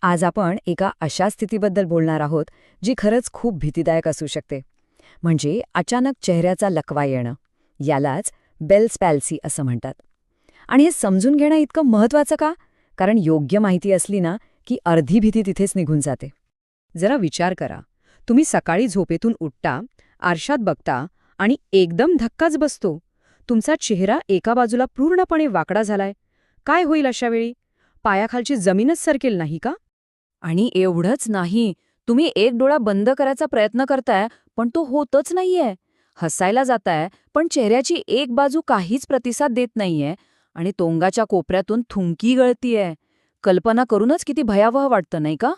आज आपण एका अशा स्थितीबद्दल बोलणार आहोत जी खरंच खूप भीतीदायक असू शकते. म्हणजे अचानक चेहऱ्याचा लकवा येणं. यालाच बेल्स पॅल्सी असं म्हणतात. आणि हे समजून घेणं इतकं महत्त्वाचं का? कारण योग्य माहिती असली ना की अर्धी भीती तिथेच निघून जाते. जरा विचार करा. तुम्ही सकाळी झोपेतून उठता, आरशात बघता आणि एकदम धक्काच बसतो. तुमचा चेहरा एका बाजूला पूर्णपणे वाकडा झालाय. काय होईल अशा वेळी? पायाखालची जमीनच सरकेल नाही का? आणि एवढंच नाही, तुम्ही एक डोळा बंद करायचा प्रयत्न करताय पण तो होतच नाहीये. हसायला जाताय पण चेहऱ्याची एक बाजू काहीच प्रतिसाद देत नाहीये आणि तोंडाच्या कोपऱ्यातून थुंकी गळतीये. कल्पना करूनच किती भयावह वाटतं नाही का?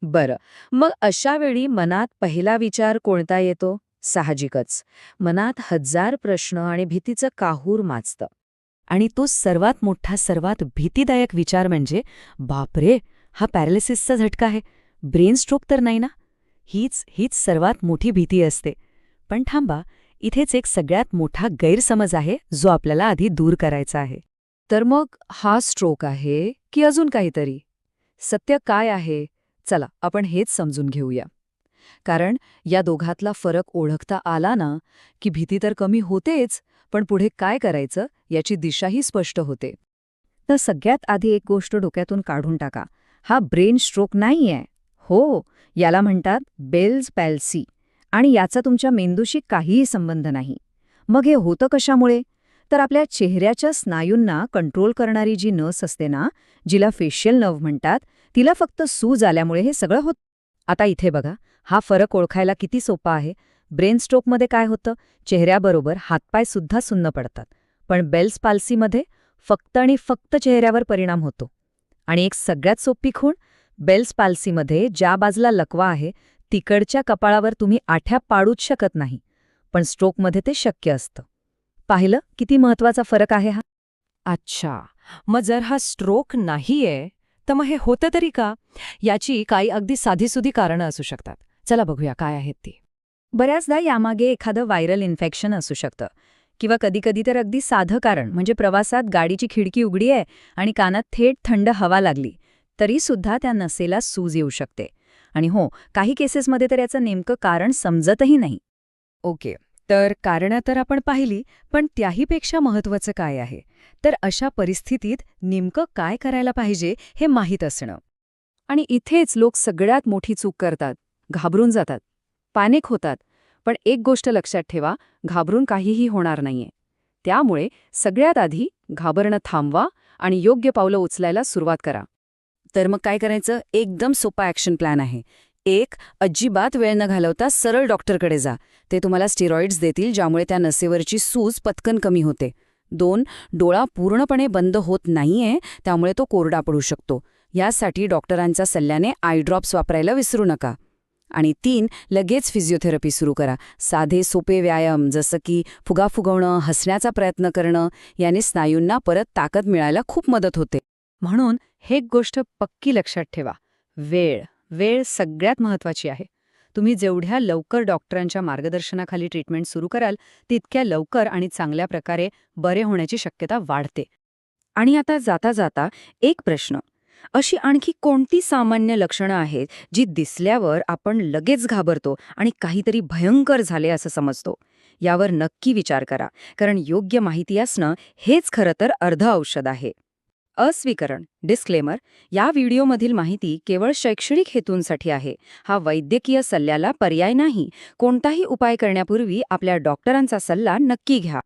बरं, मग अशा वेळी मनात पहिला विचार कोणता येतो? साहजिकच, मनात हजार प्रश्न आणि भीतीचं काहूर माजतं. आणि तो सर्वात मोठा, सर्वात भीतीदायक विचार म्हणजे, बापरे, हा पॅरालिसिसचा झटका आहे, ब्रेन स्ट्रोक तर नाही ना? हीच सर्वात मोठी भीती असते. पण थांबा, इथेच एक सगळ्यात मोठा गैरसमज आहे जो आपल्याला आधी दूर करायचा आहे. तर मग हा स्ट्रोक आहे की अजून काहीतरी? सत्य काय आहे? चला आपण हेच समजून घेऊया. कारण या दोघातला फरक ओळखता आला ना, की भीती तर कमी होतेच, पण पुढे काय करायचं याची दिशाही स्पष्ट होते. तर सगळ्यात आधी एक गोष्ट डोक्यातून काढून टाका. हा ब्रेन स्ट्रोक नाहीये. हो, याला म्हणतात बेल्स पॅल्सी. आणि याचा तुमच्या मेंदूशी काहीही संबंध नाही. मग हे होतं कशामुळे? तर आपल्या चेहऱ्याच्या स्नायूंना कंट्रोल करणारी जी नस असते ना, जिला फेशियल नर्व्ह म्हणतात, तिला फक्त सूज आल्यामुळे हे सगळं होतं. आता इथे बघा, हा फरक ओळखायला किती सोपा आहे. ब्रेन स्ट्रोकमध्ये काय होतं? चेहऱ्याबरोबर हातपाय सुद्धा सुन्न पडतात. पण बेल्स पाल्सीमध्ये फक्त आणि फक्त चेहऱ्यावर परिणाम होतो. आणि एक सगळ्यात सोपी खूण, बेल्स पाल्सीमध्ये ज्या बाजूला लकवा आहे तिकडच्या कपाळावर तुम्ही आठ्या पाडूच शकत नाही. पण स्ट्रोकमध्ये ते शक्य असतं. पाहिलं किती महत्वाचा फरक आहे हा? अच्छा, मग जर हा स्ट्रोक नाहीये, तर मग हे होतं तरी का? याची काही अगदी साधीसुधी कारणं असू शकतात. चला बघूया काय आहेत ती. बऱ्याचदा यामागे एखादं व्हायरल इन्फेक्शन असू शकतं. किंवा कधीकधी तर अगदी साधं कारण, म्हणजे प्रवासात गाडीची खिडकी उघडी आहे आणि कानात थेट थंड हवा लागली, तरीसुद्धा त्या नसेला सूज येऊ शकते. आणि हो, काही केसेसमध्ये तर याचं नेमकं कारण समजतही नाही. ओके, तर कारणं तर आपण पाहिली, पण त्याहीपेक्षा महत्त्वाचं काय आहे? तर अशा परिस्थितीत नेमकं काय करायला पाहिजे हे माहीत असणं. आणि इथेच लोक सगळ्यात मोठी चूक करतात. घाबरून जातात, पॅनिक होतात. पण एक गोष्ट लक्षात ठेवा, घाबरून काहीही होणार नाहीये. त्यामुळे सगळ्यात आधी घाबरणं थांबवा आणि योग्य पावलं उचलायला सुरुवात करा. तर मग काय करायचं? एकदम सोपा ॲक्शन प्लॅन आहे. 1. अजिबात वेळ न घालवता सरळ डॉक्टरकडे जा. ते तुम्हाला स्टेरॉइड्स देतील, ज्यामुळे त्या नसेवरची सूज पटकन कमी होते. 2. डोळा पूर्णपणे बंद होत नाहीये, त्यामुळे तो कोरडा पडू शकतो. यासाठी डॉक्टरांच्या सल्ल्याने आय ड्रॉप्स वापरायला विसरू नका. आणि 3. लगेच फिजिओथेरपी सुरू करा. साधे सोपे व्यायाम जसं की फुगा फुगवणं, हसण्याचा प्रयत्न करणं, याने स्नायूंना परत ताकद मिळायला खूप मदत होते. म्हणून हे गोष्ट पक्की लक्षात ठेवा. वेळ सगळ्यात महत्त्वाची आहे. तुम्ही जेवढ्या लवकर डॉक्टरांच्या मार्गदर्शनाखाली ट्रीटमेंट सुरू कराल, तितक्या लवकर आणि चांगल्या प्रकारे बरे होण्याची शक्यता वाढते. आणि आता जाता जाता एक प्रश्न. अशी आणखी कोणती सामान्य लक्षणं आहेत जी दिसल्यावर आपण लगेच घाबरतो आणि काहीतरी भयंकर झाले असं समजतो? यावर नक्की विचार करा, कारण योग्य माहिती असणं हेच खरं तर अर्धं औषध आहे. अस्वीकरण, डिस्क्लेमर, या व्हिडिओमधील माहिती केवळ शैक्षणिक हेतूंसाठी आहे. हा वैद्यकीय सल्ल्याला पर्याय नाही. कोणताही उपाय करण्यापूर्वी आपल्या डॉक्टरांचा सल्ला नक्की घ्या.